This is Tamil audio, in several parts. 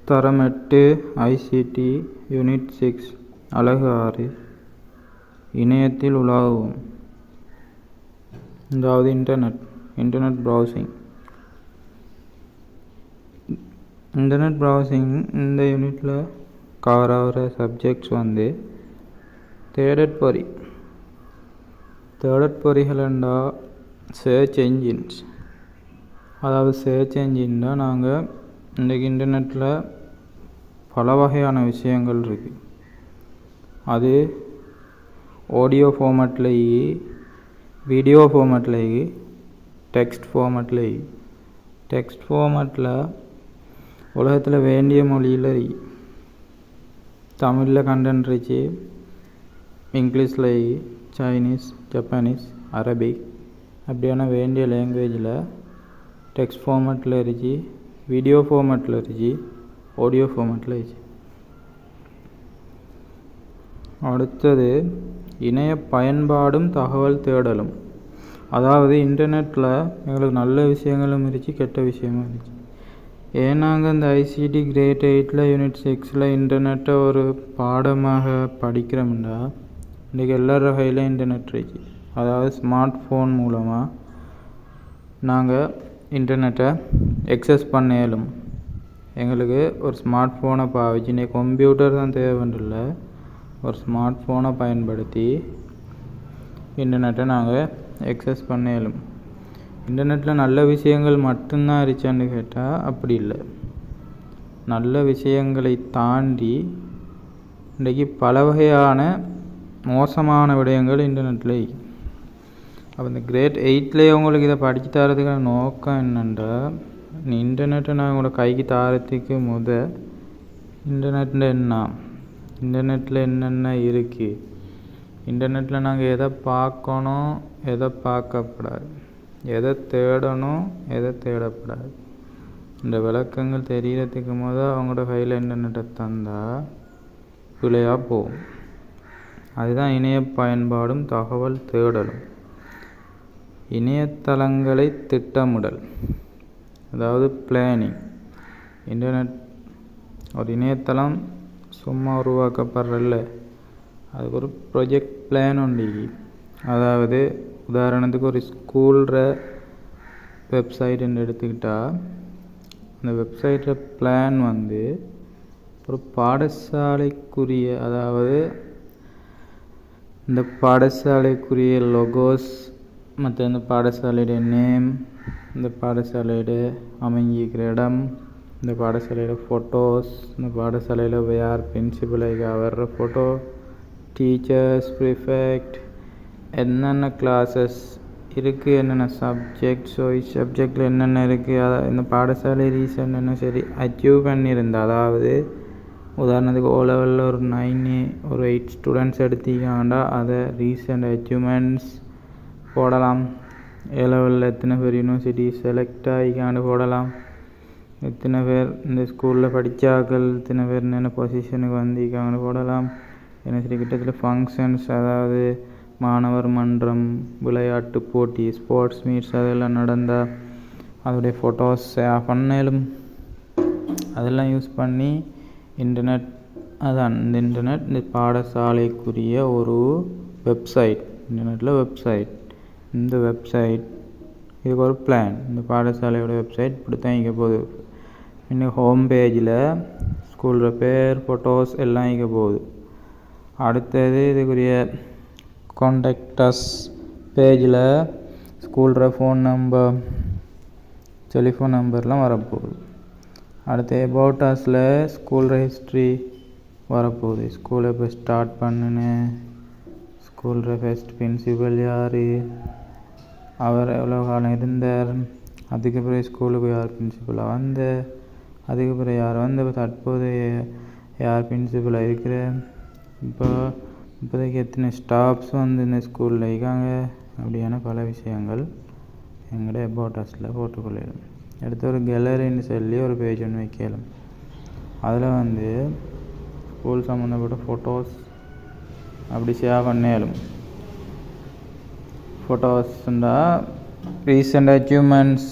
தரம் 8 ஐசிடி யூனிட் 6 அலகு 6 இணையத்தில் உலாவுவோம். அதாவது இன்டர்நெட் ப்ரௌசிங். இன்டர்நெட் ப்ரௌசிங் இந்த யூனிட்டில் கவர் ஆகிற சப்ஜெக்ட்ஸ் வந்து தேடட் பொறிகளண்டா சர்ச் என்ஜின்ஸ். அதாவது சர்ச் என்ஜின்னா நாங்கள் இன்றைக்கு இன்டர்நெட்டில் பல வகையான விஷயங்கள் இருக்குது. அது ஆடியோ ஃபார்மேட்லேயே, வீடியோ ஃபார்மேட்லேயே, டெக்ஸ்ட் ஃபார்மேட்டில் உலகத்தில் வேண்டிய மொழியில் தமிழில் கண்டென்ட் இருந்துச்சு, இங்கிலீஷில், சைனீஸ், ஜப்பானீஸ், அரபிக் அப்படியான வேண்டிய லாங்குவேஜில் டெக்ஸ்ட் ஃபார்மேட்டில் இருந்துச்சு, வீடியோ ஃபார்மேட்டில் இருந்துச்சு, ஆடியோ ஃபார்மேட்டில் இருந்துச்சு. அடுத்தது இணைய பயன்பாடும் தகவல் தேடலும். அதாவது இன்டர்நெட்டில் எங்களுக்கு நல்ல விஷயங்களும் இருந்துச்சு, கெட்ட விஷயமும் இருந்துச்சு. ஏன்னாங்க இந்த ஐசிடி கிரேட் 8 யூனிட் 6 இன்டர்நெட்டை ஒரு பாடமாக படிக்கிறோம்னா இன்றைக்கி எல்லார கையிலும் இன்டர்நெட் இருக்கு. அதாவது ஸ்மார்ட் ஃபோன் மூலமாக நாங்கள் இன்டர்நெட்டை எக்ஸஸ் பண்ண இயலும். எங்களுக்கு ஒரு ஸ்மார்ட் ஃபோனை பாவிச்சு, இன்றைக்கி கம்ப்யூட்டர் தான் தேவையில்லை, ஒரு ஸ்மார்ட் ஃபோனை பயன்படுத்தி இன்டர்நெட்டை நாங்கள் எக்ஸஸ் பண்ண இயலும். இன்டர்நெட்டில் நல்ல விஷயங்கள் மட்டும்தான் இருக்கான்னு கேட்டால் அப்படி இல்லை. நல்ல விஷயங்களை தாண்டி இன்றைக்கி பல வகையான மோசமான விடயங்கள் இன்டர்நெட்டில். அப்போ இந்த கிரேட் 8 உங்களுக்கு இதை படித்து தரதுக்கான நோக்கம் என்னென்னா, இன்டர்நெட்டை நான் உங்களோட கைக்கு தாரத்துக்கு இன்டர்நெட்டில் என்னென்ன இருக்குது, இன்டர்நெட்டில் நாங்கள் எதை பார்க்கணும், எதை பார்க்கப்படாது, எதை தேடணும், எதை தேடப்படாது, இந்த விளக்கங்கள் தெரியறதுக்கு அவங்களோட கையில் இன்டர்நெட்டை தந்தால் பிழையாக போகும். அதுதான் இணைய பயன்பாடும் தகவல் தேடலும். இணையதளங்களை திட்டமிடல், அதாவது பிளானிங். ஒரு இணையதளம் சும்மா உருவாக்கப்படுறதில்ல, அதுக்கு ஒரு ப்ரொஜெக்ட் பிளான் உண்டு. அதாவது உதாரணத்துக்கு ஒரு ஸ்கூல்ற வெப்சைட்டுன்னு எடுத்துக்கிட்டால் அந்த வெப்சைட்டில் பிளான் வந்து ஒரு பாடசாலைக்குரிய, அதாவது இந்த பாடசாலைக்குரிய லொகோஸ், மற்ற இந்த பாடசாலையோட நேம், இந்த பாடசாலையோட அமைஞ்சிக்கிற இடம், இந்த பாடசாலையோட ஃபோட்டோஸ், இந்த பாடசாலையில் யார் பிரின்சிபலாக வர்ற ஃபோட்டோ, டீச்சர்ஸ், ப்ரிஃபெக்ட், என்னென்ன கிளாஸஸ் இருக்குது, என்னென்ன சப்ஜெக்டில் என்னென்ன இருக்குது, இந்த பாடசாலை ரீசன் என்ன சரி அச்சீவ் பண்ணியிருந்தா, அதாவது உதாரணத்துக்கு O லெவலில் ஒரு 9 ஒரு 8 ஸ்டூடெண்ட்ஸ் எடுத்திக்காண்டா அதை ரீசெண்ட் அச்சீவ்மெண்ட்ஸ் போடலாம். A லெவலில் எத்தனை பேர் யூனிவர்சிட்டி செலக்ட் ஆகிக்காண்டு போடலாம், எத்தனை பேர் இந்த ஸ்கூலில் படித்தாக்கள், எத்தனை பேர் என்னென்ன பொசிஷனுக்கு வந்திக்காண்டு போடலாம். என்ன சரி கிட்டத்தட்ட ஃபங்க்ஷன்ஸ், அதாவது மாணவர் மன்றம், விளையாட்டு போட்டி, ஸ்போர்ட்ஸ் மீட்ஸ் அதெல்லாம் நடந்தால் அதோடைய ஃபோட்டோஸ் பண்ணலும். அதெல்லாம் யூஸ் பண்ணி இன்டர்நெட், அதான் இந்த இன்டர்நெட் இந்த பாடசாலைக்குரிய ஒரு வெப்சைட். இன்டர்நெட்டில் வெப்சைட், இந்த வெப்சைட் இதுக்கு ஒரு பிளான். இந்த பாடசாலையோட வெப்சைட் இப்படி தான் இங்கே போகுது. இன்னும் ஹோம் பேஜில் ஸ்கூலோட பேர், ஃபோட்டோஸ் எல்லாம் இங்கே போகுது. அடுத்தது இதுக்குரிய கான்டாக்டஸ் பேஜில் ஸ்கூலோட ஃபோன் நம்பர், டெலிஃபோன் நம்பர்லாம் வரப்போகுது. அடுத்து அபவுட் அஸில் ஸ்கூலோட ஹிஸ்ட்ரி வரப்போகுது. ஸ்கூலை இப்போ ஸ்டார்ட் பண்ணுனேன், ஸ்கூலோட ஃபர்ஸ்ட் பிரின்சிபல் யார், அவர் எவ்வளோ காலம் இருந்தார், அதுக்கு பிறகு ஸ்கூலுக்கு யார் பிரின்சிபலாக அதுக்கு பிறகு யார் இப்போ தற்போது யார் பிரின்சிபலாக இருக்கிற, இப்போதைக்கு எத்தனை ஸ்டாஃப்ஸ் இந்த ஸ்கூலில் இருக்காங்க, அப்படியான பல விஷயங்கள் எங்களோட அபவுட் அஸில் போட்டுக்கொள்ளலாம். அடுத்து ஒரு கேலரின்னு சொல்லி ஒரு பேஜ் ஒன்று வைக்கலாம். அதில் ஸ்கூல் சம்மந்தப்பட்ட ஃபோட்டோஸ் அப்படி ஷேர் பண்ணேலும். ஃபோட்டோஸ்ண்டா recent achievements,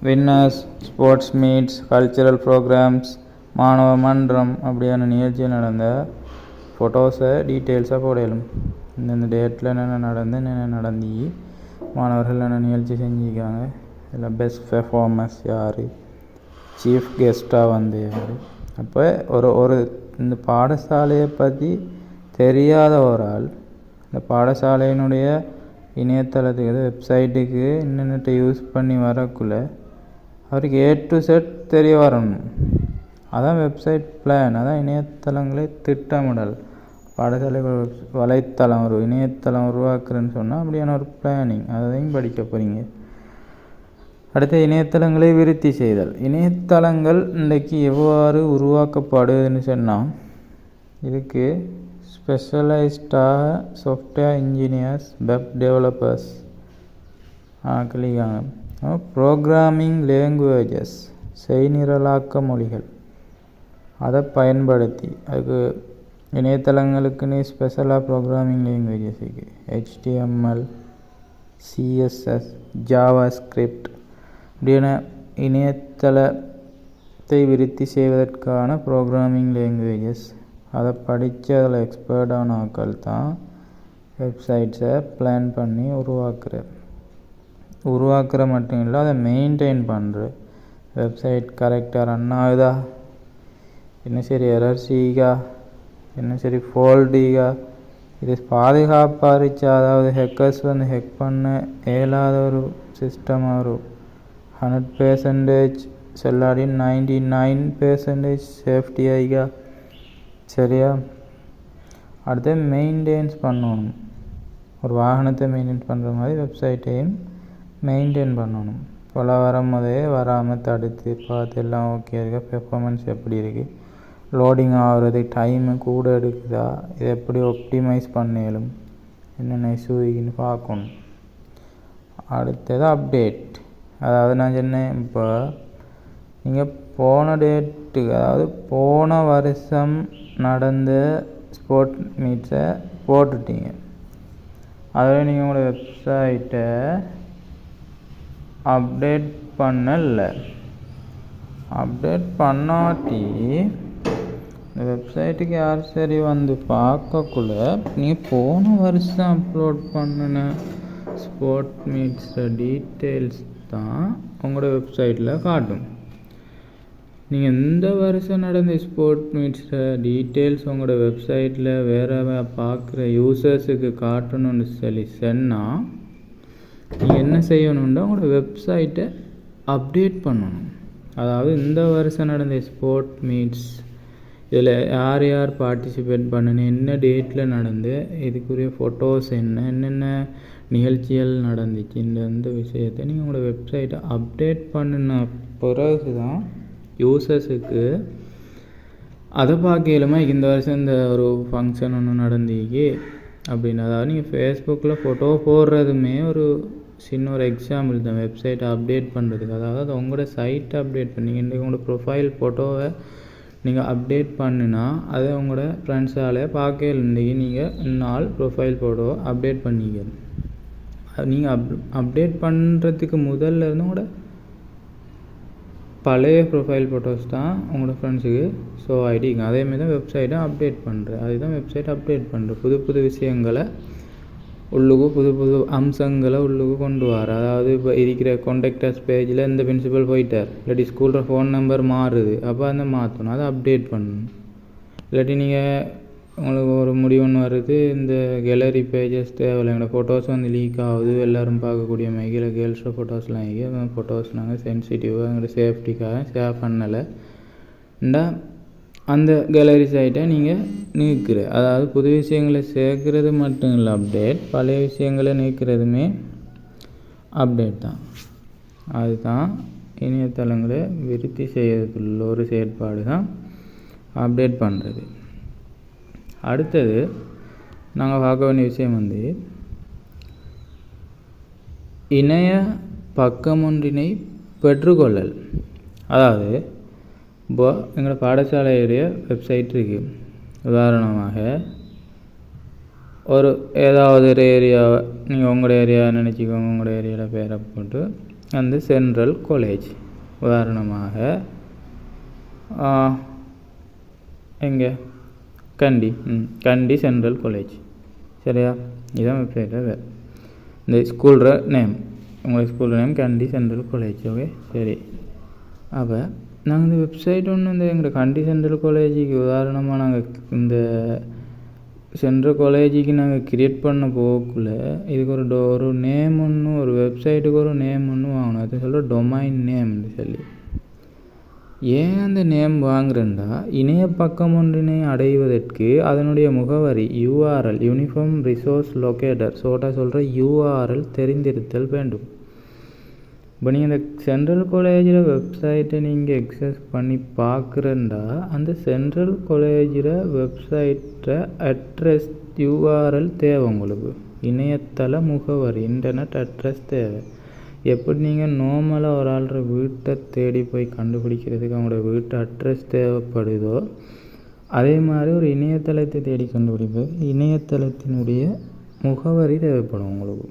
winners, sports meets, cultural programs, மாணவ மன்றம் அப்படியான நிகழ்ச்சியில் நடந்த ஃபோட்டோஸை டீட்டெயில்ஸாக போடலும். இந்தந்த டேட்டில் என்னென்ன நடந்து என்னென்ன நடந்து மாணவர்கள் என்ன நிகழ்ச்சி செஞ்சுருக்காங்க, இல்லை பெஸ்ட் பெர்ஃபார்மன்ஸ் யார், சீஃப் கெஸ்ட்டாக வந்து யார். அப்போ ஒரு இந்த பாடசாலையை பற்றி தெரியாத ஒரு ஆள் இந்த பாடசாலையினுடைய இணையதளத்துக்கு வெப்சைட்டுக்கு இன்டர்நெட்டை யூஸ் பண்ணி வரக்குள்ள அவருக்கு A to Z தெரிய வரணும். அதான் வெப்சைட் பிளான், அதான் இணையதளங்களே திட்டமிடல். பாடசாலை வலைத்தளம் ஒரு இணையதளம் உருவாக்குறேன்னு சொன்னால் அப்படியான ஒரு பிளானிங், அதையும் படிக்க போகிறீங்க. அடுத்த இணையதளங்களை விருத்தி செய்தல். இணையதளங்கள் இன்றைக்கு எவ்வாறு உருவாக்கப்படுதுன்னு சொன்னால் இதுக்கு ஸ்பெஷலைஸ்டாக சாஃப்ட்வேர் இன்ஜினியர்ஸ், வெப் டெவலப்பர்ஸ் ஆக்கலிக்காங்க. ப்ரோக்ராமிங் லேங்குவேஜஸ், செய்நிரலாக்க மொழிகள், அதை பயன்படுத்தி அதுக்கு இணையதளங்களுக்குன்னு ஸ்பெஷலாக ப்ரோக்ராமிங் லேங்குவேஜஸ் இருக்குது. HTML, CSS, JavaScript அப்படியான இணையதளத்தை விருத்தி செய்வதற்கான ப்ரோக்ராமிங் லேங்குவேஜஸ். அதை படித்து அதில் எக்ஸ்பர்ட்டான ஆட்கள் தான் வெப்சைட்ஸை பிளான் பண்ணி உருவாக்குற மட்டும் இல்லை, அதை மெயின்டைன் பண்ணுற. வெப்சைட் கரெக்டாக ரன் ஆகுதா, என்ன சரி எரர்ஸிகா, என்ன சரி ஃபோல்டிகா, இது பாதுகாப்பாக இருந்துச்சு. அதாவது ஹேக்கர்ஸ் வந்து ஹேக் பண்ண இயலாத ஒரு சிஸ்டம், ஒரு 100% சொல்லாடி 99% சேஃப்டி ஆகிக்கா. சரியா? அடுத்து மெயின்டெனன்ஸ் பண்ணணும். ஒரு வாகனத்தை மெயின்டைன் பண்ணுற மாதிரி வெப்சைட்டையும் மெயின்டைன் பண்ணணும். போல வரும்போதே வராமல் தடுத்து பார்த்து எல்லாம் ஓகே இருக்கா, பெர்ஃபார்மன்ஸ் எப்படி இருக்குது, லோடிங் ஆகுறது டைமு கூட எடுக்குதா, இதை எப்படி ஒப்டிமைஸ் பண்ணலும், என்னென்ன இஷ்யூன்னு பார்க்கணும். அடுத்தது அப்டேட். அதாவது நான் சொன்னேன், இப்போ நீங்கள் போன டேட்டுக்கு, அதாவது போன வருஷம் நடந்த ஸ்போர்ட் மீட்ஸை போட்டுட்டீங்க. அதாவது நீங்கள் உங்களோட வெப்சைட்டை அப்டேட் பண்ணலை. அப்டேட் பண்ணாட்டி இந்த வெப்சைட்டுக்கு யார் சரி வந்து பார்க்கக்குள்ள நீங்கள் போன வருஷம் அப்லோட் பண்ணின ஸ்போர்ட் மீட்ஸை டீட்டெயில்ஸ் தான் உங்களோட வெப்சைட்டில் காட்டும். நீங்கள் இந்த வருஷம் நடந்த ஸ்போர்ட் மீட்ஸை டீட்டெயில்ஸ் உங்களோட வெப்சைட்டில் வேறு பார்க்குற யூசர்ஸுக்கு காட்டணும்னு சொல்லி சொன்னால் நீங்கள் என்ன செய்யணுன்னா உங்களோட வெப்சைட்டை அப்டேட் பண்ணணும். அதாவது இந்த வருஷம் நடந்த ஸ்போர்ட் மீட்ஸ் இதில் யார் யார் பார்ட்டிசிபேட் பண்ணணும், என்ன டேட்டில் நடந்து, இதுக்குரிய ஃபோட்டோஸ் என்னென்ன நிகழ்ச்சிகள் நடந்துச்சு, இந்த விஷயத்தை நீங்கள் உங்களோட வெப்சைட்டை அப்டேட் பண்ணின பிறகு தான் யூசர்ஸுக்கு அதை பார்க்கலுமா இந்த வருஷம் இந்த ஒரு ஃபங்க்ஷன் ஒன்று நடந்துச்சு அப்படின்னு. அதாவது நீங்கள் ஃபேஸ்புக்கில் ஃபோட்டோ போடுறதுமே ஒரு சின்ன ஒரு எக்ஸாம்பிள் தான் வெப்சைட்டை அப்டேட் பண்ணுறதுக்கு. அதாவது உங்களோட சைட்டை அப்டேட் பண்ணி இன்றைக்கி உங்களோட ப்ரொஃபைல் ஃபோட்டோவை நீங்கள் அப்டேட் பண்ணினா அதை உங்களோட ஃப்ரெண்ட்ஸால் பார்க்க இன்றைக்கி நீங்கள் நாள் ப்ரொஃபைல் ஃபோட்டோவை அப்டேட் பண்ணிக்கணும். நீங்கள் அப்டேட் பண்ணுறதுக்கு முதல்ல இருந்து உங்களோட பழைய ப்ரொஃபைல் ஃபோட்டோஸ் தான் உங்களோட ஃப்ரெண்ட்ஸுக்கு ஷோ ஆகிட்டு. அதேமாதிரி தான் வெப்சைட்டை அப்டேட் பண்ணுறேன். அதுதான் வெப்சைட் அப்டேட் பண்ணுறேன். புது புது விஷயங்களை உள்ளுக்கு, புது புது அம்சங்களை உள்ளுக்கு கொண்டு வர. அதாவது இப்போ இருக்கிற கான்டாக்டர்ஸ் பேஜில் இந்த பிரின்சிபல் போயிட்டார், இல்லாட்டி ஸ்கூலில் ஃபோன் நம்பர் மாறுது, அப்போ அந்த மாற்றணும், அதை அப்டேட் பண்ணணும். இல்லாட்டி நீங்கள் உங்களுக்கு ஒரு முடிவுன்னு வருது, இந்த கேலரி பேஜஸ் தேவையில்லை, எங்களோட ஃபோட்டோஸ் வந்து லீக் ஆகுது, எல்லோரும் பார்க்கக்கூடிய மைக்கில் கேர்ள்ஸோட ஃபோட்டோஸ்லாம் ஆகி ஃபோட்டோஸ் நாங்கள் சென்சிட்டிவாக எங்களோட சேஃப்டிக்காக ஷேர் பண்ணலைண்டா அந்த கேலரி சைட்டை நீங்கள் நீக்கிற. அதாவது புது விஷயங்களை சேர்க்குறது மட்டும் இல்லை அப்டேட், பழைய விஷயங்களை நீக்கிறதுமே அப்டேட் தான். அதுதான் இணையதளங்களை விருத்தி செய்யறதுள்ள ஒரு செயற்பாடு தான் அப்டேட் பண்ணுறது. அடுத்தது நாங்கள் பார்க்க வேண்டிய விஷயம் வந்து இணைய பக்கம் ஒன்றினை பெற்றுக்கொள்ளல். அதாவது இப்போ எங்களோட பாடசாலையுடைய வெப்சைட் இருக்குது. உதாரணமாக ஒரு ஏதாவது ஒரு ஏரியாவை நீங்கள் உங்களோட ஏரியா நினச்சிக்கோங்க, உங்களோட ஏரியாவில் பேரை போட்டு அந்த சென்ட்ரல் காலேஜ் உதாரணமாக எங்கே கண்டி கண்டி சென்ட்ரல் காலேஜ். சரியா, இதுதான் வெப்சைட்டில் வேறு. இந்த ஸ்கூலோட நேம், உங்கள் ஸ்கூலோட நேம் கண்டி சென்ட்ரல் காலேஜ். ஓகே சரி. அப்போ நாங்கள் இந்த வெப்சைட் ஒன்று இந்த எங்கள் கண்டி சென்ட்ரல் காலேஜுக்கு உதாரணமாக நாங்கள் இந்த சென்ட்ரல் காலேஜுக்கு நாங்கள் க்ரியேட் பண்ண போக்குள்ள இதுக்கு ஒரு நேம் ஒன்று, ஒரு வெப்சைட்டுக்கு ஒரு நேம் ஒன்று வாங்கணும். அது சொல்ல டொமைன் நேம்னு சொல்லி. ஏன் அந்த நேம் வாங்குறேன்டா, இணைய பக்கம் ஒன்றினை அடைவதற்கு அதனுடைய முகவரி URL யூனிஃபார்ம் ரிசோர்ஸ் லொக்கேட்டர் சொல்கிற URL தெரிந்திருத்தல் வேண்டும். இப்போ நீங்கள் இந்த சென்ட்ரல் காலேஜில் வெப்சைட்டை நீங்கள் எக்ஸஸ் பண்ணி பார்க்குறேன்டா, அந்த சென்ட்ரல் காலேஜில் வெப்சைட்டை அட்ரஸ் URL தேவை. உங்களுக்கு இணையதள முகவரி இன்டர்நெட் அட்ரஸ் தேவை. எப்படி நீங்கள் நார்மலாக ஒரு ஆள்ற வீட்டை தேடி போய் கண்டுபிடிக்கிறதுக்கு அவங்களோட வீட்டு அட்ரஸ் தேவைப்படுதோ, அதே மாதிரி ஒரு இணையதளத்தை தேடி கண்டுபிடிப்பது இணையதளத்தினுடைய முகவரி தேவைப்படும் உங்களுக்கு.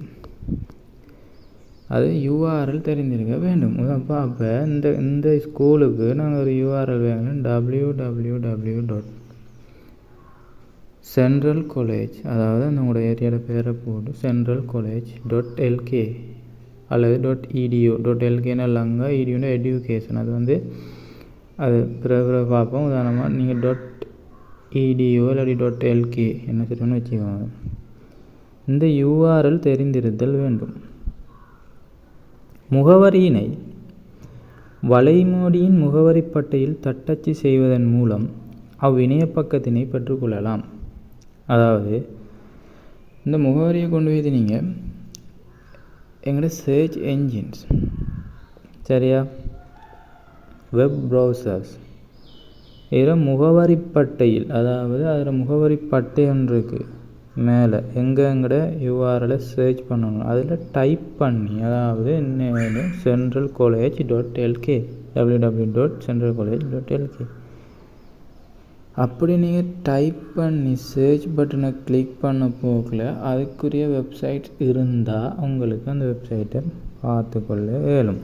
அது URL தெரிஞ்சிருக்க வேண்டும். அப்போ இந்த ஸ்கூலுக்கு நாங்கள் ஒரு URL வேணும். www.centralcollege, அதாவது நம்மளோட ஏரியாவோட பேரை போட்டு centralcollege.lk அல்லது .edu. .lkன்னா லங்கா, eduன்னா education. அது அது பிறகு பார்ப்போம். உதாரணமாக நீங்கள் .edu இல்லாட்டி .lk என்ன சொல்லுன்னு வச்சுக்கோங்க. இந்த URL தெரிந்திருத்தல் வேண்டும். முகவரியினை வலைமோடியின் முகவரி பட்டையில் தட்டச்சு செய்வதன் மூலம் அவ்விணைய பக்கத்தினை பெற்றுக்கொள்ளலாம். அதாவது இந்த முகவரியை கொண்டு போய் நீங்கள் எங்களோட சர்ச் என்ஜின்ஸ், சரியா, வெப் ப்ரௌசர்ஸ் இதில் முகவரி பட்டையில், அதாவது அதில் முகவரி பட்டை ஒன்று இருக்குது மேலே, எங்கட URL சர்ச் பண்ணணும். அதில் டைப் பண்ணி, அதாவது என்ன centralcollege.lk www.centralcollege.lk அப்படி நீங்கள் டைப் பண்ணி சர்ச் பட்டனை கிளிக் பண்ண போக்கில் அதுக்குரிய வெப்சைட் இருந்தால் உங்களுக்கு அந்த வெப்சைட்டை பார்த்துக்கொள்ள இயலும்.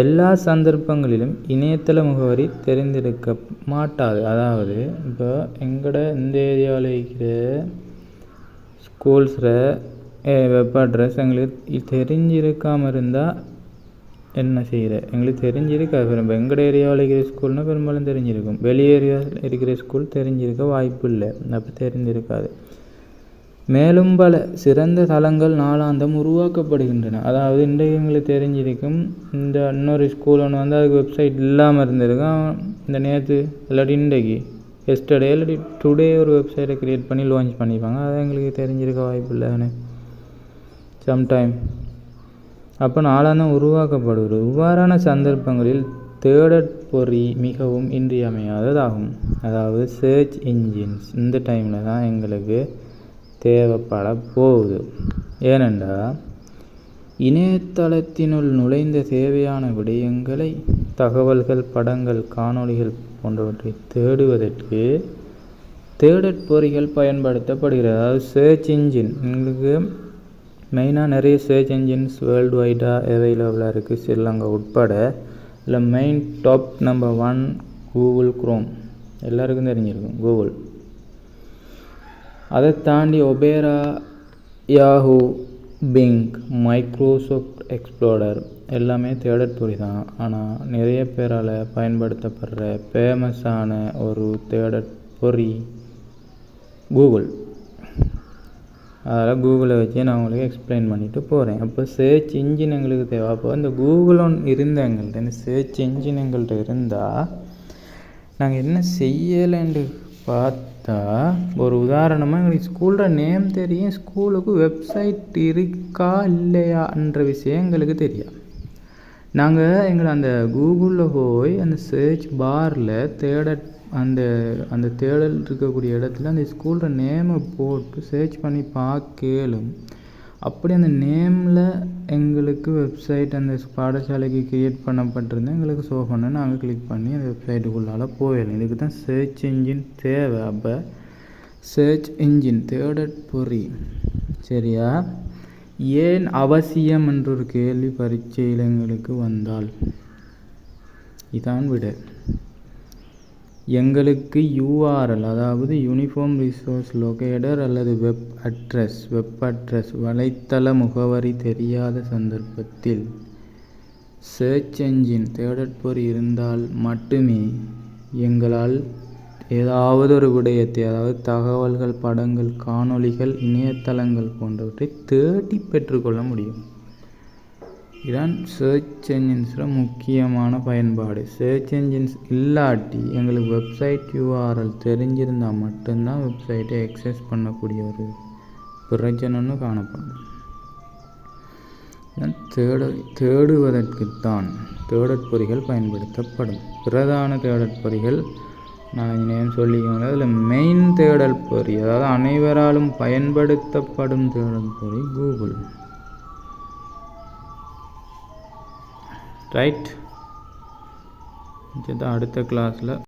எல்லா சந்தர்ப்பங்களிலும் இணையதள முகவரி தெரிந்திருக்க மாட்டாது. அதாவது இப்போ எங்களோட இந்த ஏரியாவில் இருக்கிற ஸ்கூல்ஸில் வெப் அட்ரஸ் எங்களுக்கு தெரிஞ்சிருக்காமல் இருந்தால் என்ன செய்கிற, எங்களுக்கு தெரிஞ்சிருக்காது. இப்போ எங்களோட ஏரியாவில் இருக்கிற ஸ்கூல்னால் பெரும்பாலும் தெரிஞ்சிருக்கும். வெளி ஏரியாவில் இருக்கிற ஸ்கூல் தெரிஞ்சிருக்க வாய்ப்பு இல்லை, அப்போ தெரிஞ்சிருக்காது. மேலும் பல சிறந்த தளங்கள் நாளாந்தம் உருவாக்கப்படுகின்றன. அதாவது இன்றைக்கு எங்களுக்கு தெரிஞ்சிருக்கும், இந்த இன்னொரு ஸ்கூல் ஒன்று அதுக்கு வெப்சைட் இல்லாமல் இருந்திருக்கும். இந்த நேற்று இல்லாட்டி இன்றைக்கு எஸ்டர்டே இல்லாட்டி டுடே ஒரு வெப்சைட்டை க்ரியேட் பண்ணி லான்ச் பண்ணிப்பாங்க. அது எங்களுக்கு தெரிஞ்சிருக்க வாய்ப்பு இல்லை சம்டைம். அப்போ நாளாந்தம் உருவாக்கப்படுகிறது. இவ்வாறான சந்தர்ப்பங்களில் தேடற் பொறி மிகவும் இன்றியமையாததாகும். அதாவது சர்ச் இன்ஜின்ஸ் இந்த டைமில் தான் எங்களுக்கு தேவைப்பட போகுது. ஏனென்றால் இணையதளத்தினுள் நுழைந்த தேவையான விடயங்களை, தகவல்கள், படங்கள், காணொளிகள் போன்றவற்றை தேடுவதற்கு தேடற்பொறிகள் பயன்படுத்தப்படுகிறது. அதாவது சர்ச் இன்ஜின் எங்களுக்கு மெயினாக நிறைய சர்ச் இன்ஜின்ஸ் வேர்ல்டு வைடாக அவைலபிளாக இருக்குது, ஸ்ரீலங்கா உட்பட. இல்லை main top number 1 Google chrome, எல்லாருக்கும் தெரிஞ்சிருக்கும் கூகுள். அதை தாண்டி opera, Yahoo, pink, Microsoft explorer எல்லாமே தேடற்பொறி தான். ஆனால் நிறைய பேரால் பயன்படுத்தப்படுற ஃபேமஸான ஒரு தேடற்பொறி கூகுள். அதனால் கூகுளை வச்சு நான் உங்களுக்கு எக்ஸ்பிளைன் பண்ணிவிட்டு போகிறேன். அப்போ சர்ச் இன்ஜின் எங்களுக்கு தேவை. அப்போ இந்த கூகுள் ஒன்று இருந்த எங்கள்கிட்ட, இந்த சர்ச் இன்ஜின் எங்கள்கிட்ட இருந்தால் நாங்கள் என்ன செய்யலைன்னு பார்த்தா, ஒரு உதாரணமாக எங்களுக்கு ஸ்கூலோட நேம் தெரியும், ஸ்கூலுக்கு வெப்சைட் இருக்கா இல்லையான்ற விஷயம் எங்களுக்கு தெரியும். நாங்கள் எங்களை அந்த கூகுளில் போய் அந்த சர்ச் பாரில் அந்த தேடல் இருக்கக்கூடிய இடத்துல அந்த ஸ்கூலோட நேமை போட்டு சர்ச் பண்ணி பார்க்கலும். அப்படி அந்த நேமில் எங்களுக்கு வெப்சைட் அந்த பாடசாலைக்கு க்ரியேட் பண்ணப்பட்டிருந்தால் எங்களுக்கு ஷோ பண்ண நாங்கள் கிளிக் பண்ணி அந்த வெப்சைட்டுக்குள்ளால் போயிடலாம். இதுக்கு தான் சர்ச் இன்ஜின் தேவை. அப்போ சர்ச் இன்ஜின் தேடற்பொறி சரியா ஏன் அவசியம் என்ற ஒரு கேள்வி பரீட்சையில் எங்களுக்கு வந்தால் இதான் விட. எங்களுக்கு URL அதாவது யூனிஃபார்ம் ரிசோர்ஸ் லொகேட்டர் அல்லது வெப் அட்ரஸ் வலைத்தள முகவரி தெரியாத சந்தர்ப்பத்தில் சர்ச் என்ஜின் தேடற்பொறி இருந்தால் மட்டுமே எங்களால் ஏதாவது ஒரு விடயத்தை, அதாவது தகவல்கள், படங்கள், காணொளிகள், இணையதளங்கள் போன்றவற்றை தேடி பெற்றுக்கொள்ள முடியும். இதுதான் சர்ச் என்ஜின்ஸில் முக்கியமான பயன்பாடு. சர்ச் என்ஜின்ஸ் இல்லாட்டி எங்களுக்கு வெப்சைட் URL தெரிஞ்சிருந்தால் மட்டும்தான் வெப்சைட்டை எக்ஸஸ் பண்ணக்கூடிய ஒரு பிரச்சனைன்னு காணப்படும். தேடுவதற்குத்தான் தேடற்பொறிகள் பயன்படுத்தப்படும். பிரதான தேடற்பொறிகள் நான் நேம் சொல்லிக்கோங்க. அதில் மெயின் தேடல் பொறி, அதாவது அனைவராலும் பயன்படுத்தப்படும் தேடல் பொறி கூகுள். ரைட், அடுத்த கிளாஸில்